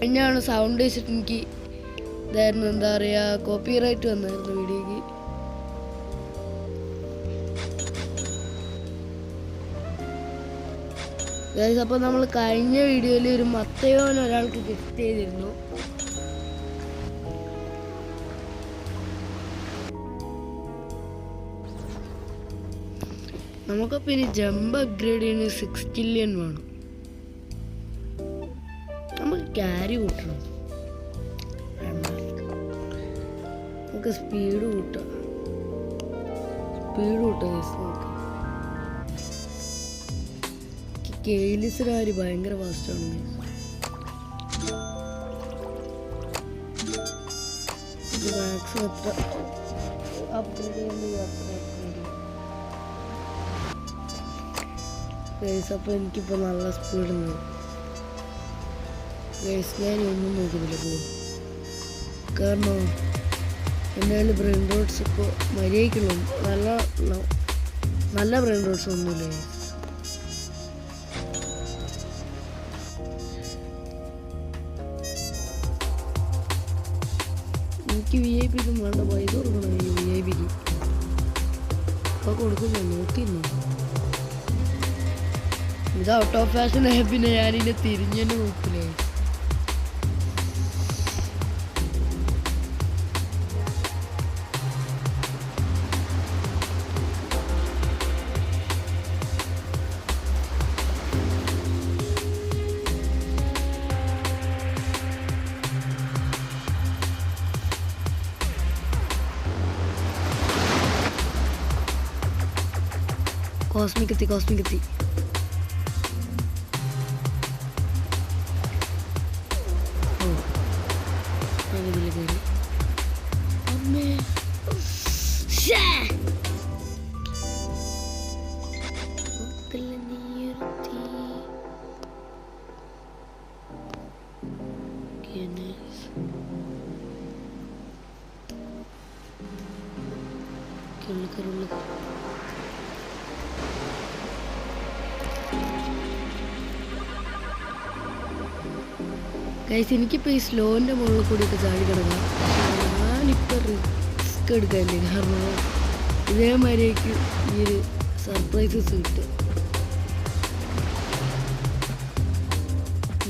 കഴിഞ്ഞാണ് സൗണ്ട് വെച്ചിട്ട് എനിക്ക് ഇതായിരുന്നു, എന്താ പറയുക, കോപ്പിറൈറ്റ് വന്നായിരുന്നു വീഡിയോക്ക്. അപ്പോൾ നമ്മൾ കഴിഞ്ഞ വീഡിയോയിൽ ഒരു മത്തയോൻ ഒരാൾക്ക് ഗിഫ്റ്റ് ചെയ്തിരുന്നു. നമുക്കപ്പോൾ ഇനി ജമ്പ് അപ്ഗ്രേഡ് ചെയ്യുന്ന 6 കില്യൺ വേണം. നമുക്ക് ക്യാരി കൂട്ടണം, നമുക്ക് സ്പീഡ് കൂട്ടാം. നമുക്ക് കെയിലിസിനാര് ഭയങ്കര ഫാസ്റ്റാണ്. മാക്സിമം എത്ര അപ്ഗ്രേഡ് ചെയ്യുന്നത് അത്ര ഗൈസ്. അപ്പോൾ എനിക്കിപ്പോൾ നല്ല സ്പീഡ് ഉണ്ട് ഗൈസ്. ഞാൻ ഒന്നും നോക്കുന്നില്ല പോകും, കാരണം എന്തായാലും ബ്രെയിൻ റോഡ്സ് ഇപ്പോൾ മര്യാദയ്ക്കുള്ളൂ. നല്ല ബ്രെയിൻ റോഡ്സ് ഒന്നുമില്ല ഗൈസ്. എനിക്ക് VIP ഒന്നും വേണ്ട, പൈസ കൊടുക്കണം ഈ VIP. അപ്പോൾ കൊടുക്കുന്നു, നോക്കിയിരുന്നു. ഇത് ഔട്ട് ഓഫ് ഫാഷൻ ആയ പിന്നെ ഞാനിതിനെ തിരിഞ്ഞു തന്നെ നോക്കില്ലേ. കോസ്മിക് എത്തി. ഇതിൽ കയറി അമ്മേ ഗൈസ്, എനിക്കിപ്പോൾ ഈ സ്ലോൻ്റെ മുകളിൽ കൂടിയൊക്കെ ചാടി കിടക്കാം. ഞാനിപ്പോൾ റിസ്ക് എടുക്കാനില്ലേ, കാരണം ഇതേമാതിരിക്ക് ഈ ഒരു സർപ്രൈസസ് കിട്ടും.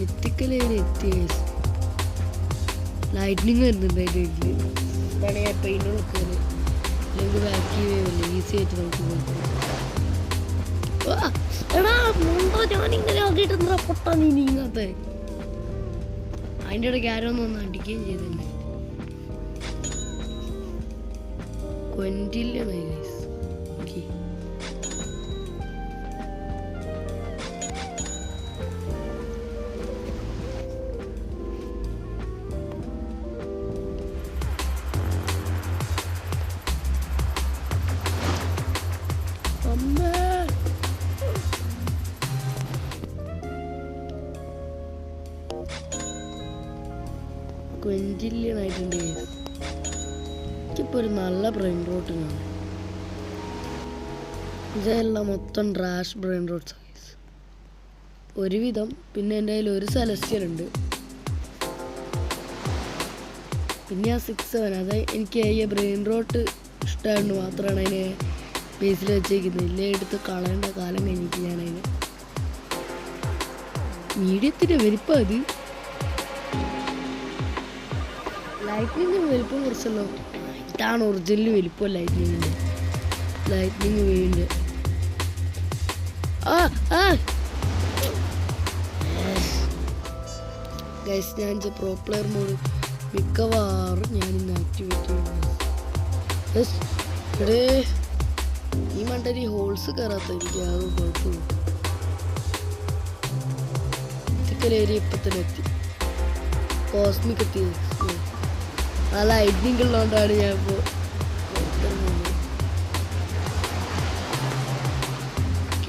എത്തിക്കലേന് എത്തി ഗൈസ്. ലൈറ്റ്നിങ് വരുന്നുണ്ട് അതിൻ്റെ വീട്ടിൽ. ഇതാണ് ഞാൻ പെയിൻ്റ് കൊടുക്കാൻ, അല്ലെങ്കിൽ ബാക്കി വേവല്ലേ ഈസി ആയിട്ട് നമുക്ക് പോയി. എടാ മുണ്ടോ, ഞാനിങ്ങനെ ആക്കിയിട്ട് പൊട്ടാ നീ നീങ്ങാത്ത. അതിൻ്റെ ഇടയ്ക്ക് ആരോന്ന് ഒന്ന് അടിക്കുകയും ചെയ്തിട്ടുണ്ട്. കൊഞ്ചില്ല ഗൈസ്. ഓക്കെ, ക്വൻറ്റില്യനായിട്ടുണ്ട്. എനിക്കിപ്പോൾ ഒരു നല്ല ബ്രെയിൻ റോട്ട് കാണാം. ഇതെല്ലാം മൊത്തം ഡ്രാഷ് ബ്രെയിൻ റോട്ട് സൈസ് ഒരുവിധം. പിന്നെ എൻ്റെ കയ്യിൽ ഒരു സെലസ്റ്റിയൽ ഉണ്ട്, പിന്നെ ആ 6-7. അത് എനിക്ക് ഈ ബ്രെയിൻ റോട്ട് ഇഷ്ടമായിട്ട് മാത്രമാണ് അതിനെ ബേസിൽ വെച്ചേക്കുന്നത്. ഇല്ലേ എടുത്ത് കളയേണ്ട കാലം കഴിഞ്ഞിട്ട് ഞാനതിന് മീഡിയത്തിൻ്റെ വലിപ്പം. അത് ലൈറ്റ്നിങ് വലിപ്പം കുറച്ചല്ലോ. ഇതാണ് ഒറിജിനൽ വലിപ്പം ലൈറ്റ്നിങ്ങിൻ്റെ. ലൈറ്റ്നിങ് വീടിൻ്റെ ഗൈസ്, ഞാൻ പ്രോ പ്ലെയർ മോഡ് മിക്കവാറും ഞാനിന്ന് ആക്ടിവേറ്റ് ചെയ്യുന്നത്. ഇവിടെ ഈ മണ്ടരി ഹോൾസ് കയറാത്ത എനിക്ക് യാതൊരു കുഴപ്പമില്ല. ഫിസിക്കൽ ഏരിയ ഇപ്പം തന്നെ എത്തി. കോസ്മിക് എത്തി. ആ ലൈറ്റിനിങ് ഉള്ളതുകൊണ്ടാണ് ഞാൻ ഇപ്പോൾ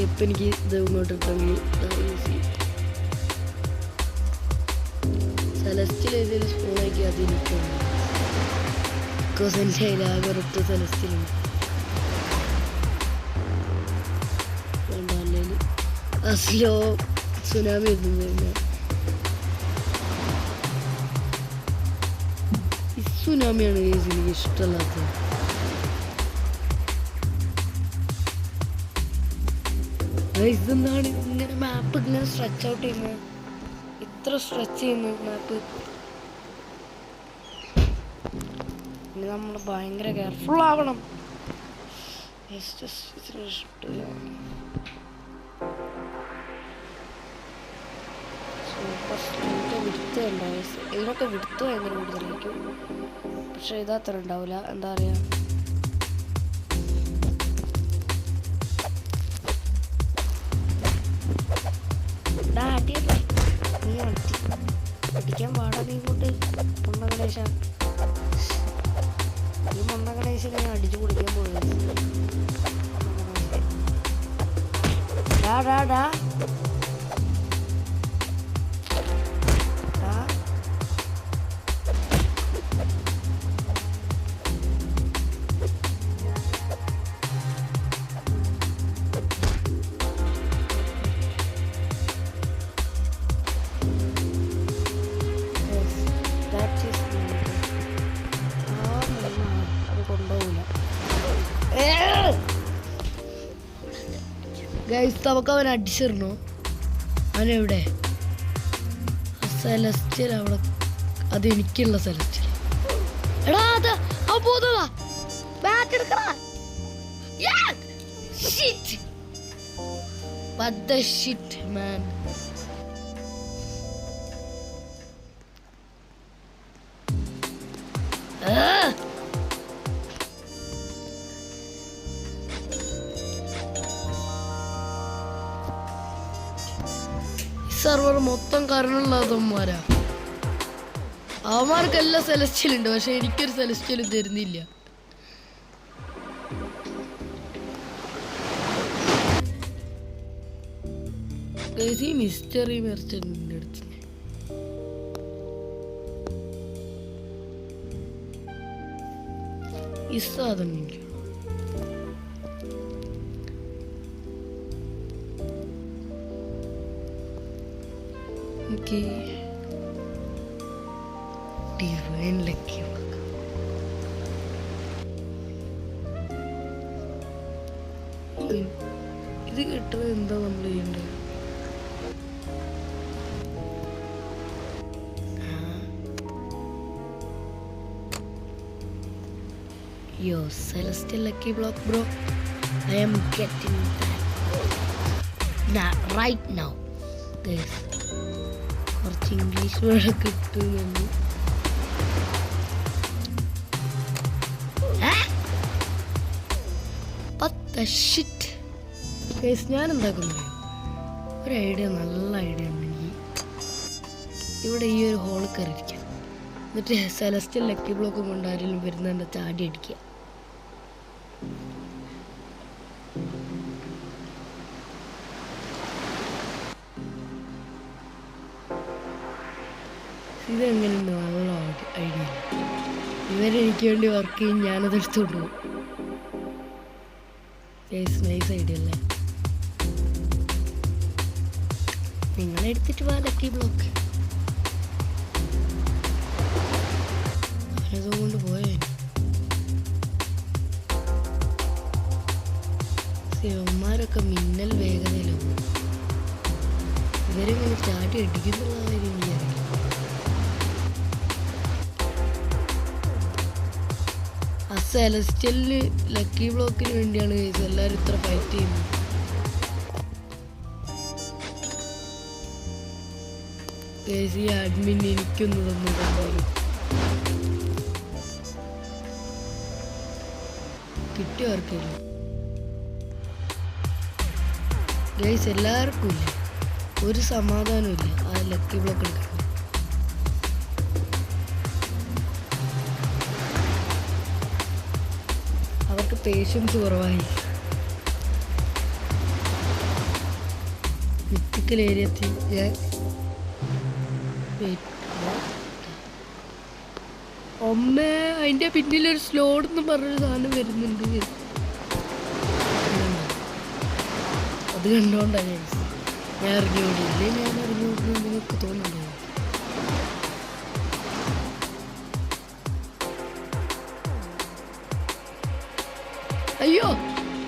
ഇപ്പം എനിക്ക് ഇത് ഇങ്ങോട്ട് ഇട്ടെങ്കിൽ സെലസ്റ്റിൽ ഏതെങ്കിലും സ്പൂണാക്കി അത് എനിക്കുണ്ട്. ബിക്കോസ് എൻ്റെ കയ്യിൽ ആകെ ഒരൊറ്റ സെലസ്റ്റിലുണ്ട്. വേണ്ട, അല്ലെങ്കിൽ ആ സ്ലോ സുനാമി എത്തുന്നത്. സുനാമിയാണ് ഗൈസ് എനിക്ക് ഇഷ്ടമല്ലാത്തത്. ഇതെന്താണ് ഇങ്ങനെ മാപ്പ് ഇങ്ങനെ സ്ട്രെച്ച് ഔട്ട് ചെയ്യുന്നത്, ഇത്ര സ്ട്രെച്ച് ചെയ്യുന്നു മാപ്പ്. ഇനി നമ്മൾ ഭയങ്കര കെയർഫുൾ ആവണം. സൂപ്പർ സ്ട്രീറ്റ് വിടുത്ത് ഉണ്ടാവും. ഇതിനൊക്കെ വിടുത്ത് ഭയങ്കര കൂടുതലായിരിക്കും, പക്ഷെ ഇതത്ര ഉണ്ടാവില്ല. എന്താ പറയുക, നീ അടിക്കാൻ പാടാ. നീ ഇങ്ങോട്ട് മൊണ്ണ ഗണേശ, ഈ മൊണ്ണ ഗണേശനെ ഞാൻ അടിച്ചു കുടിക്കാൻ പോയത്. ഗൈസ് നമുക്ക് അവൻ അടിച്ചിരുന്നു. അവനെവിടെ? സെലസ്റ്റിയൽ അവിടെ, അത് എനിക്കുള്ള സെലസ്റ്റിയൽ. എടാ അത് അവൻ പോന്നതാ, ബാറ്റ് എടുക്കടാ. What the shit man. Server മൊത്തം കാരണമുള്ളവന്മാരാ. അവന്മാർക്കെല്ലാം സെലസ്റ്റിയൽ ഉണ്ട്, പക്ഷെ എനിക്കൊരു സെലസ്റ്റിയലും തരുന്നില്ല. ഈ മിസ്റ്ററി മെർച്ചന്റിന്റെ അടുത്ത് ഈ സാധനം ഡിവൈൻ ലക്കി. ഇത് കിട്ടുന്നത് എന്താ നമ്മൾ ചെയ്യേണ്ടത്? Yo, Celestial Lucky Block bro, I am getting that right now guys. കുറച്ച് ഇംഗ്ലീഷ് വേർഡ് കിട്ടുന്നുണ്ട്. ഞാൻ എന്താക്കുന്നു, ഒരു ഐഡിയ, നല്ല ഐഡിയ ഉണ്ടെങ്കിൽ ഇവിടെ ഈ ഒരു ഹോൾ കയറിയിരിക്കാം, എന്നിട്ട് സെലസ്റ്റിയൽ ലക്കി ബ്ലോക്ക് കൊണ്ട് ആരെങ്കിലും വരുന്നതിൻ്റെ ചാടി അടിക്കുക. ഇതെങ്ങനെയുണ്ട്? നല്ല ഐഡിയ. ഇവരെനിക്ക് വേണ്ടി വർക്ക് ചെയ്യും, ഞാനത് എടുത്തോണ്ട് പോകും. നൈസ് ഐഡിയ അല്ലേ? നിങ്ങളെടുത്തിട്ട് വാ ലക്കി ബ്ലോക്ക്. അവനതുകൊണ്ട് പോയേ. ശിവന്മാരൊക്കെ മിന്നൽ വേഗതയിലാവും. ഇവരിങ്ങനെ ചാടി അടിക്കുന്നുള്ള കാര്യം എനിക്കറിയില്ല. ആ സെലസ്റ്റിയലിന് ലക്കി ബ്ലോക്കിന് വേണ്ടിയാണ് എല്ലാവരും ഇത്ര ഫൈറ്റ് ചെയ്യുന്നത്. ഈ അഡ്മിൻ എനിക്കൊന്ന് തന്നു തന്നാലും കിട്ടിയ ആർക്കില്ല ഗൈസ്, എല്ലാവർക്കും ഇല്ല, ഒരു സമാധാനവും ഇല്ല ആ ലക്കി ബ്ലോക്ക് എടുക്കാൻ. അവർക്ക് പേഷ്യൻസ് കുറവായി. മിത്തിക്കൽ ഏരിയത്തിൽ ഞാൻ അമ്മ അതിൻ്റെ പിന്നിലൊരു സ്ലോഡ് എന്ന് പറഞ്ഞൊരു സാധനം വരുന്നുണ്ട്. അത് കണ്ടോണ്ടാണ് ഞാൻ ഇറങ്ങി ഓടിയില്ലേ, ഞാൻ ഇറങ്ങി ഓടുന്നു നിങ്ങൾക്ക് തോന്നുന്നുണ്ടോ? അയ്യോ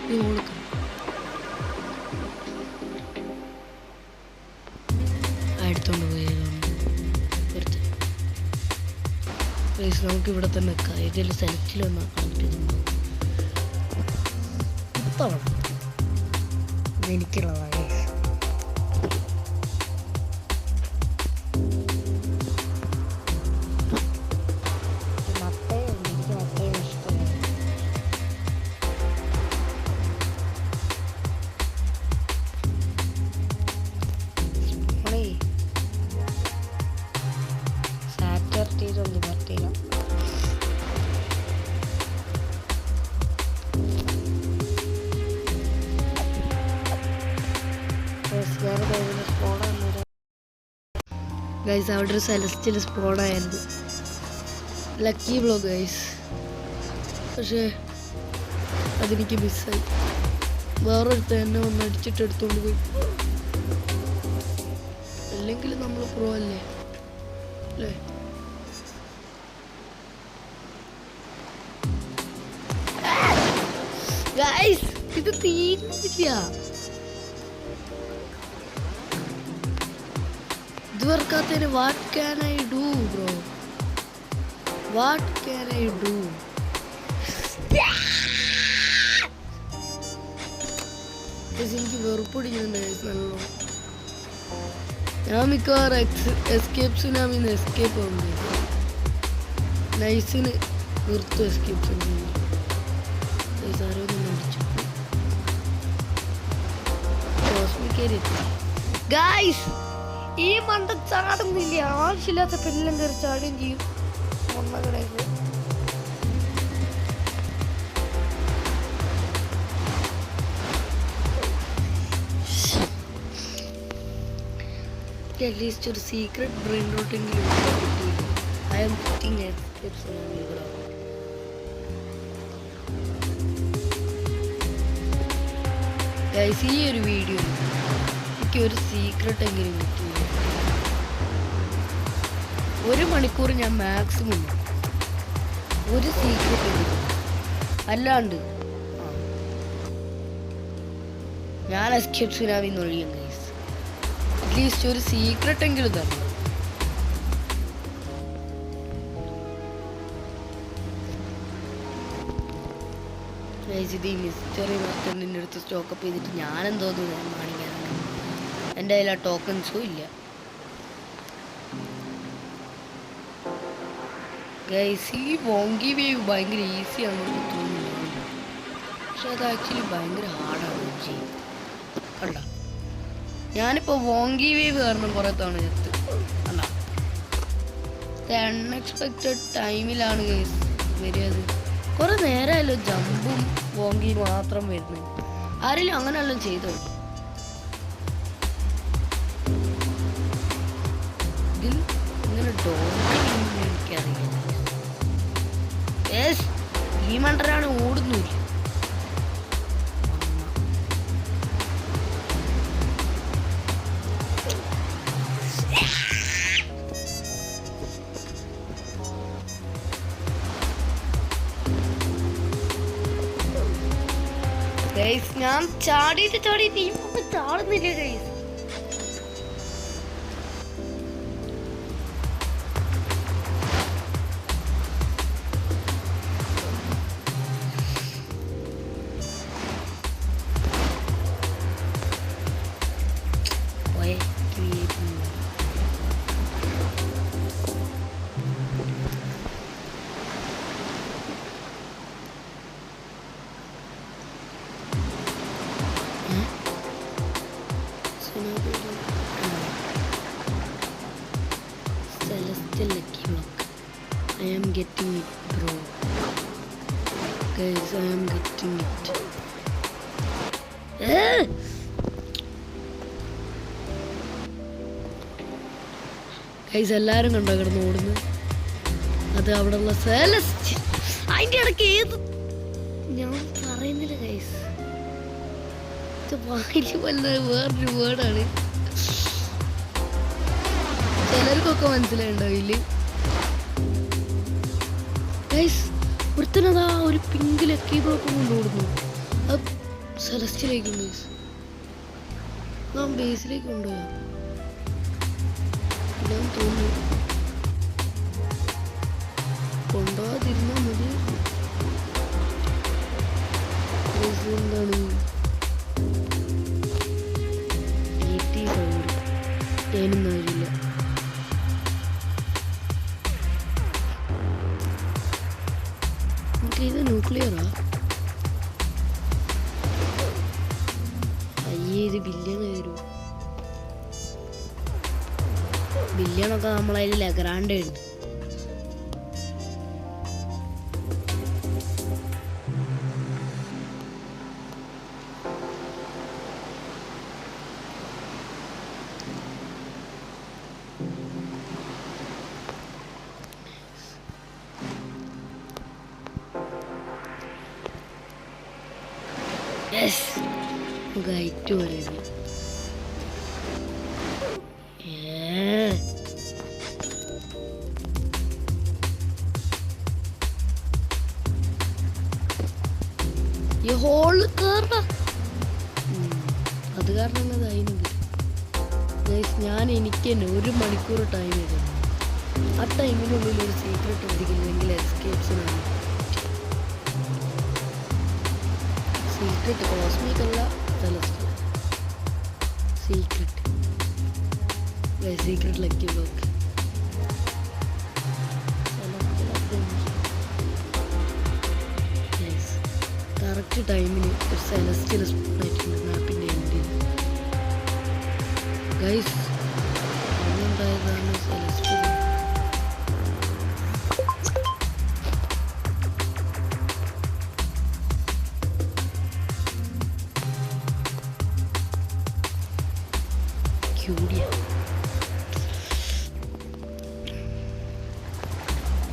നീ ഓടുക്ക. എടുത്തോണ്ട് പോയി നമുക്ക് ഇവിടെ തന്നെ ഏതെങ്കിലും സെലക്റ്റിൽ വന്നാൽ കണക്ട് ചെയ്തു. ഇതെനിക്കുള്ളതാണ്. ഗൈസ് അവിടെ ഒരു സെലസ്റ്റിൽ സ്പോണായിരുന്നു. Lucky block guys. പക്ഷേ അതെനിക്ക് മിസ്സായി. വേറൊരുത്ത എന്നെ ഒന്ന് അടിച്ചിട്ട് എടുത്തോണ്ട് പോയി. അല്ലെങ്കിൽ നമ്മൾ പ്രോ അല്ലേ അല്ലേ? ഗൈസ് ഇത് തീരുന്നില്ല. ഇത് വർക്കാത്തതിന് what can I do bro? What can I do? എനിക്ക് വെറുപ്പിടിക്കുന്നുണ്ട് നല്ലോണം. ഞാൻ മിക്കവാറും എസ്കേപ്സിനാമിന്ന് എസ്കേപ്പ് ആവുന്നുണ്ട്. നൈസിന് നിർത്തും എസ്കേപ്സ്. ഗൈസ് ഈ മണ്ട ചാടുന്നില്ല. ആവശ്യമില്ലാത്ത പെല്ലാം കയറി ചാടുകയും ചെയ്യും. ഒന്നകടേക്ക് അറ്റ്ലീസ്റ്റ് ഒരു സീക്രട്ട് ബ്രെയിൻ റോട്ടെങ്കിലും I am putting escapes. Guys ഈ ഒരു വീഡിയോ എനിക്ക് ഒരു സീക്രട്ട് എങ്കിലും കിട്ടി. 1 മണിക്കൂർ ഞാൻ മാക്സിമം ഒരു സീക്രട്ട് അല്ലാണ്ട് ഞാൻ എസ്കേപ്പ് സുനാമി ഒഴിയും ഗൈസ്. അറ്റ്ലീസ്റ്റ് ഒരു സീക്രട്ട് എങ്കിലും തരണം. ഇത് ഈ മിസ്റ്ററി മാർക്കറ്റിൻ്റെ അടുത്ത് സ്റ്റോക്കപ്പ് ചെയ്തിട്ട് ഞാനെന്തോന്നു കാണിക്കാനാണ്. എൻ്റെ കയ്യിൽ ആ ടോക്കൺസും ഇല്ല. ഗൈസ് ഈ വോങ്കി വേവ് ഭയങ്കര ഈസിയാണെന്ന് തോന്നുന്നു. പക്ഷെ അത് ആക്ച്വലി ഭയങ്കര ഹാർഡാണ് ചെയ്യും. കണ്ട ഞാനിപ്പോൾ വോങ്കി വേവ് കാരണം കുറേ തവണ ചെത്ത്. കണ്ട അൺഎക്സ്പെക്റ്റഡ് ടൈമിലാണ് ഗൈസ് വരികയത്. കുറെ നേരമല്ലോ ജമ്പും വോങ്കി മാത്രം വരുന്നത്. ആരെങ്കിലും അങ്ങനെയെല്ലാം ചെയ്തോ? ഇതിൽ ഇങ്ങനെ എനിക്കറിയില്ല. ഈ മണ്ടരാണ് ഓടുന്നില്ല. ഗൈസ് ഞാൻ ചാടിയിട്ട് ഇപ്പൊ ചാടുന്നില്ല guys. Celestial lucky block. I am getting it, bro. Guys, I am getting it. Guys, എല്ലാരും കണ്ടോ കിടന്ന് ഓടുന്നു? അത് അവിടെ ഉള്ള സെലസ്റ്റിയൽ. അതിന്റെ ഇടയ്ക്ക് ഏത് ഞാൻ പറയുന്നില്ല ഗൈസ്. വേറൊരു വേർഡാണ്. ചിലർക്കൊക്കെ മനസ്സിലായിണ്ടാവില്ല. ഗൈസ് ഒരുത്തനതാ ഒരു പിങ്ക് ലക്കി ബ്ലോക്ക് കൊണ്ടോടുന്നു. സെലസ്റ്റിലേക്ക് നാം ബേസിലേക്ക് കൊണ്ടുപോയാ ഞാൻ തോന്നുന്നു കൊണ്ടുപോകാതിരുന്നാൽ മതി. എന്താണ് ഞാനൊന്നും അറിയില്ല. ഇത് ന്യൂക്ലിയറാ? അയ്യേ ഇത് ബില്യൺ വരൂ. ബില്യണൊക്കെ നമ്മളതിൽ ലഗ്രാൻഡ് ഉണ്ട്. ഗൈറ്റ് പറയുന്നു. ഈ ഹോള് കേറണം. അത് കാരണം അതിനുണ്ട്. ഞാൻ എനിക്ക് തന്നെ 1 മണിക്കൂർ ടൈം ചെയ്തു. ആ ടൈമിനുള്ളിൽ ഒരു സീക്രട്ട് ഒതുക്കില്ലെങ്കിൽ എസ്കേപ്സിനാണ്. സീക്രട്ട് കോസ്മിക് അല്ല, celestial secret. Secret lucky block correct ടൈമിന് ഒരു സെലസ്റ്റിയൽ സ്പോട്ടായിട്ടുണ്ട് മാപ്പിൻ്റെ എൻഡിൽ. Guys അതുണ്ടായതാണ് celestial.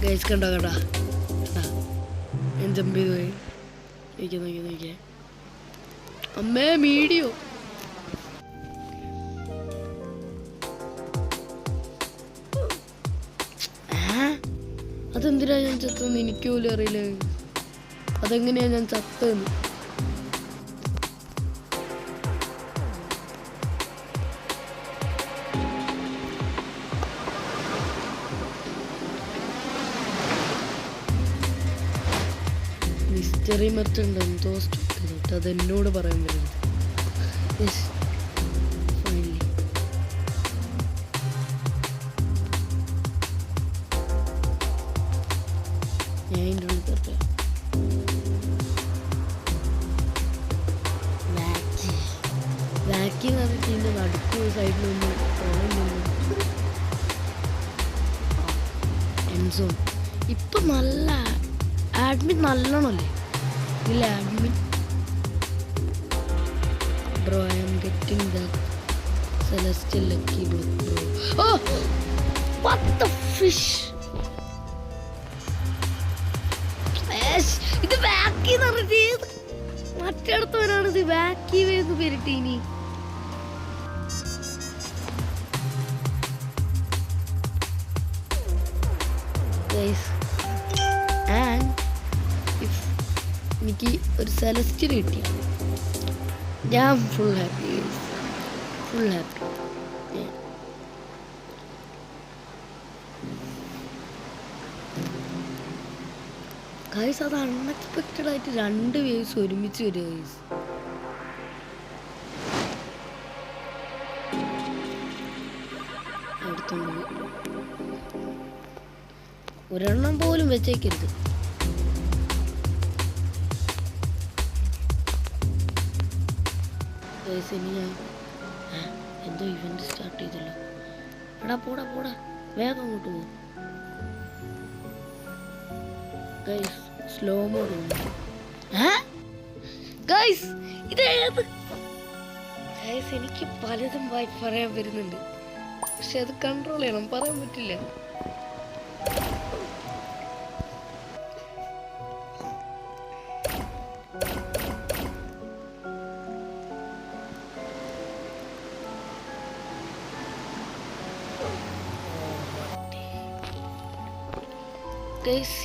ഗൈസ് കണ്ടോ കണ്ടാ ഞാൻ ജമ്പ് ചെയ്ത് പോയി. നോക്കിയേ അമ്മേ മീഡിയോ. അതെന്തിനാ ഞാൻ ചത്തെന്ന് എനിക്ക് പോലും അറിയില്ല. അതെങ്ങനെയാ ഞാൻ ചത്തെന്ന്. മിസ്റ്ററി മറ്റുണ്ട് എന്തോ സ്റ്റോക്ക്. അതെന്നോട് പറയാൻ പറ്റരുത്. ഫൈനലി ഞാൻ എൻ്റെ ഉള്ളിൽ തരട്ടെ. വാക്കി എന്ന് പറഞ്ഞിട്ട് ഇതിൻ്റെ നടുക്ക് സൈഡിലൊന്നും തോന്നുന്നു. എൻസോൺ ഇപ്പം നല്ല അഡ്മിൻ നല്ലോണല്ലേ? ഇല്ല admin bro I am getting that celestial lucky block bro. Oh what the fish. ഇത് വാക്കി എന്ന് പറഞ്ഞത് മറ്റടുത്തവനാണ്. ഇത് വാക്കി വേന്ന് പെരട്ടീനി. ആൻഡ് എനിക്ക് ഒരു സെലസ്റ്റിയൽ കിട്ടി. ഞാൻ ഫുൾ ഹാപ്പി. ഗൈസ് അത് അൺഎക്സ്പെക്റ്റഡ് ആയിട്ട് 2 വേവ്സ് ഒരുമിച്ച് വരും ഗൈസ്. എടുത്തോണ്ട് ഒരെണ്ണം പോലും വെച്ചേക്കരുത്. ഇനി ഞാൻ എന്തോ ഇവന്റ് സ്റ്റാർട്ട് ചെയ്തല്ലോ. എടാ പോടാ വേഗം അങ്ങോട്ട് പോകും. Guys slow mode guys. ഇതേത് ഗൈസ് എനിക്ക് പലതും പറയാൻ വരുന്നുണ്ട്. പക്ഷെ അത് കൺട്രോൾ ചെയ്യണം. പറയാൻ പറ്റില്ല.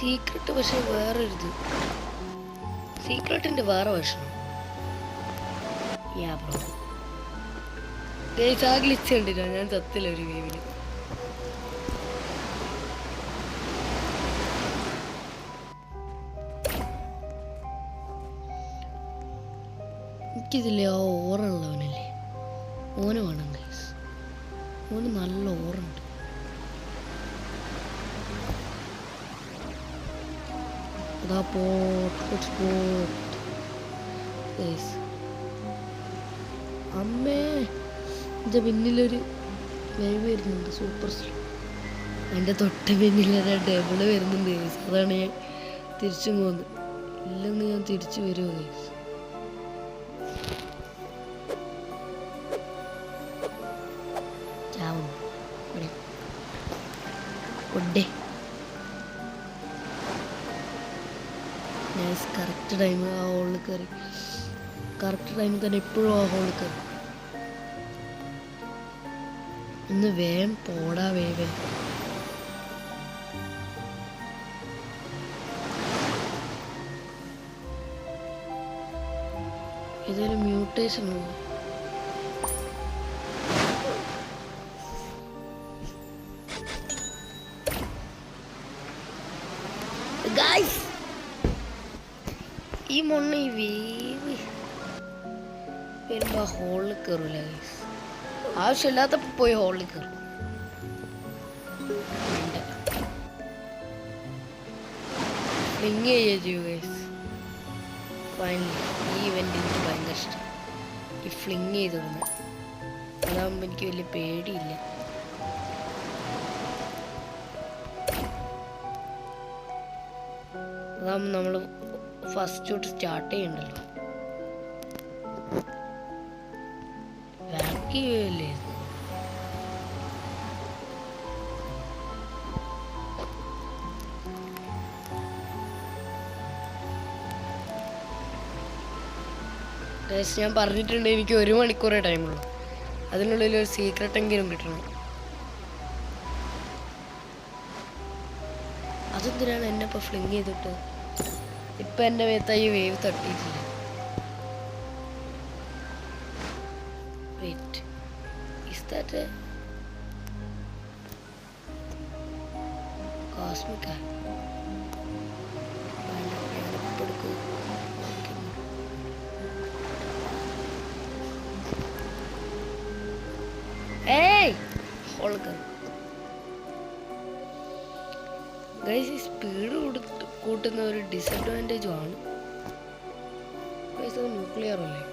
സീക്രട്ട് പക്ഷെ വേറൊരിത്. സീക്രട്ടിൻ്റെ വേറെ വേർഷൻ. യാ ബ്രോ ഗൈസ് ആ ഗ്ലിച്ച് കണ്ടില്ല, ഞാൻ ചത്തില്ല ഒരു വേവില്. എനിക്കിതില്ലേ ആ ഓറുള്ളവനല്ലേ, ഓന് വേണം ഗൈസ്. ഓന് നല്ല ഓറുണ്ട്. അതാ സ്പോട്ട് ഗൈസ്. അമ്മേ എൻ്റെ പിന്നിലൊരു ലൈവ് വരുന്നുണ്ട്, സൂപ്പർ സ്ലോ. എൻ്റെ തൊട്ട് പിന്നിലൊരു ഡബിള് വരുന്നുണ്ട് ഗൈസ്. അതാണ് ഞാൻ തിരിച്ചു പോകുന്നത്. ഇല്ലെന്ന് ഞാൻ തിരിച്ചു വരുമോ ഗൈസ്? ഒഡേ ഞാൻ കറക്റ്റ് ടൈം ആ ഹോളിൽ കയറി. കറക്റ്റ് ടൈമിൽ തന്നെ ഇപ്പോഴും ആ ഹോളിൽ കയറി. ഇന്ന് വേഗം പോടാ വേവേ. ഇതൊരു മ്യൂട്ടേഷൻ ആണ്. ഗൈസ് ഈ മണ്ണ് ഈ വേവ് വരുമ്പോ ഹോളിൽ കയറൂല ഗൈസ്. ആവശ്യമില്ലാത്തപ്പോ പോയി ഹോളിൽ കയറും. ഫ്ലിങ് ചെയ്യൂ ഗൈസ്. ഫൈനലി ഈ ഇവന്റ് എനിക്ക് ഭയങ്കര ഇഷ്ടം. ഈ ഫ്ലിങ് ചെയ്തിടുന്നത് അതാകുമ്പോൾ എനിക്ക് വലിയ പേടിയില്ല. അതാകുമ്പോൾ നമ്മൾ ഫസ്റ്റ് തൊട്ട് സ്റ്റാർട്ട് ചെയ്യണ്ടല്ലോ. ബാക്കിയല്ലേ ഞാൻ പറഞ്ഞിട്ടുണ്ട് എനിക്ക് 1 മണിക്കൂറേ ടൈമുള്ളൂ. അതിനുള്ളിൽ ഒരു സീക്രട്ട് എങ്കിലും കിട്ടണം. അതെന്തിനാണ് എന്നെ ഇപ്പോൾ ഫ്ലിങ് ചെയ്തിട്ട്? ഇപ്പം എൻ്റെ മേത്തായി വേവ് തട്ടിയിട്ടില്ല. Wait, is that cosmic? ഏയ് ഗൈസ്, ഈ സ്പീഡ് കൂട്ടുന്ന ഒരു ഡിസഡ്വാൻറ്റേജും ആണ്. ഗൈസ് അത് ന്യൂക്ലിയർ അല്ലേ?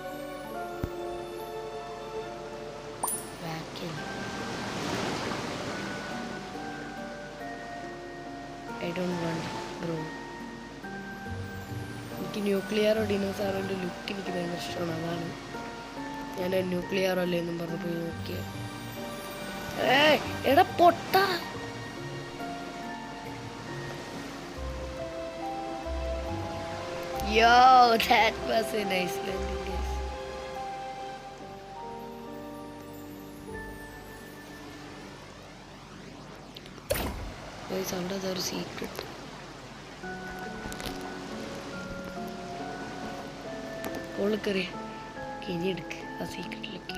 I don't want bro. എനിക്ക് ന്യൂക്ലിയറോ ഡിനോസാറിൻ്റെ ലുക്ക് എനിക്ക് ഭയങ്കര ഇഷ്ടമാണ്. അതാണ് ഞാൻ ന്യൂക്ലിയർ അല്ലേ എന്നും പറഞ്ഞു പോയി നോക്കിയത്. എടാ പൊട്ട, yo, that was a nice landing, guys. Guys, അവിടെ ഒരു സീക്രട്ട്. ഓളക്കറി കിനിയെടുക്ക് ആ സീക്രട്ടിലേക്ക്.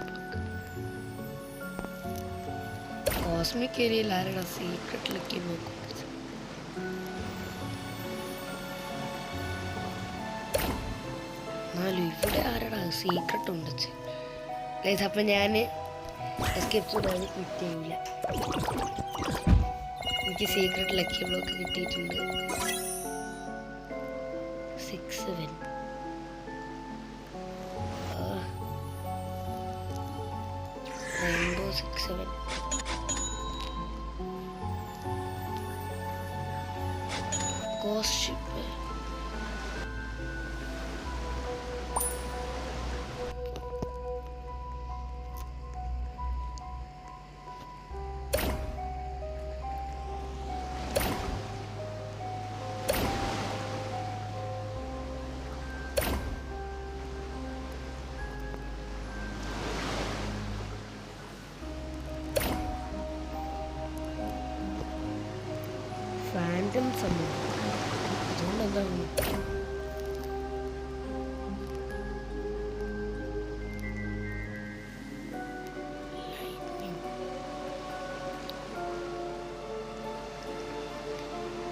കോസ്മിക് ഏരിയയിൽ ആരുടെ സീക്രട്ടിലേക്ക് നോക്കും. എന്നാലും ഇവിടെ ആരുടെ സീക്രട്ട് ഉണ്ട്. ഗൈസ് അപ്പം ഞാൻ എസ്കേപ്പ് ചെയ്താൽ ക്വിറ്റ് ചെയ്യില്ല. എനിക്ക് സീക്രട്ട് ലക്കി ബ്ലോക്ക് കിട്ടിയിട്ടുണ്ട്. 6-7 rainbow 6-7. Ghost ship. Phantom summon. അതുകൊണ്ടെന്താണ്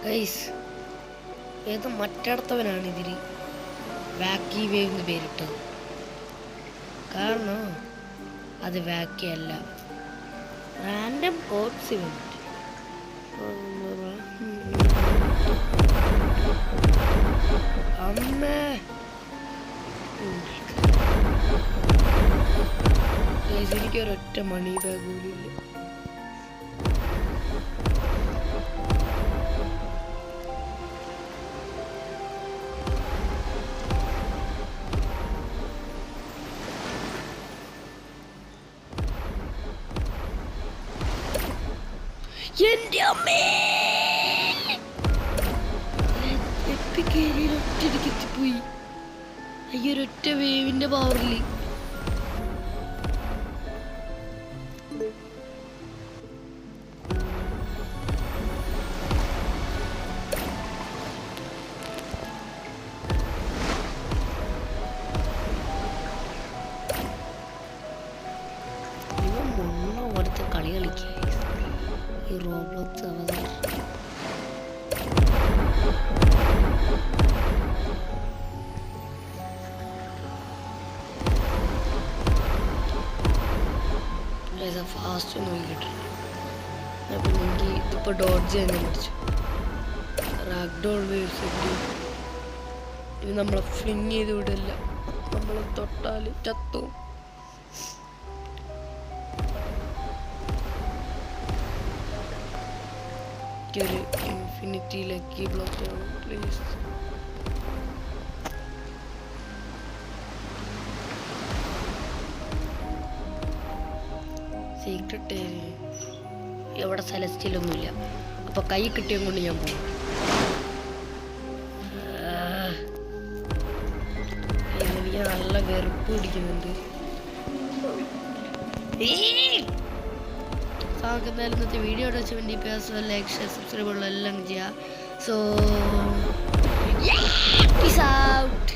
ഗൈസ് ഏത് മറ്റടുത്തവനാണ് ഇതിൽ വാക്കി വേവ് എന്ന് പേരിട്ടത്. കാരണം അത് വാക്കി അല്ല, റാൻഡം കോഡ്സ് ഇവന്റ്. അമ്മേ എനിക്ക് ഒരൊറ്റ മണി ബാഗ് പോലും ഇല്ല. എന്റെ അമ്മേ ഒറ്റടിക്ക് എത്തിപ്പോയി. അയ്യൊരൊറ്റ വേവിന്റെ പവറിൽ ഇവൻ മുള്ള പോലത്തെ കളി കളിക്കുക ഈ റോബ്ലോക്സ് അവതാരം. ഫാസ്റ്റ് നോക്കിയിട്ടുണ്ട്. അപ്പം എനിക്ക് ഇതിപ്പോൾ ഡോഡ്ജ് തന്നെ പഠിച്ചു. റാഗ്ഡോൾ വേവ്സ് ഉണ്ട്. ഇത് നമ്മളെ ഫ്ലിങ് ചെയ്ത് വിടില്ല, നമ്മളെ തൊട്ടാൽ ചത്തും. ഒരു ഇൻഫിനിറ്റി ലക്കി ബ്ലോക്ക് വേണം പ്ലീസ്. സീക്രട്ട് എവിടെ സെലസ്റ്റിലൊന്നുമില്ല. അപ്പൊ കൈ കിട്ടിയും കൊണ്ട് ഞാൻ പോകും. എനിക്ക് നല്ല വെറുപ്പ് പിടിക്കുന്നുണ്ട്. നമുക്ക് എന്തായാലും ഇന്നത്തെ വീഡിയോ വെച്ച് വേണ്ടി ലൈക്ക് ഷെയർ സബ്സ്ക്രൈബ് ഉള്ള എല്ലാം ചെയ്യാം. So peace out.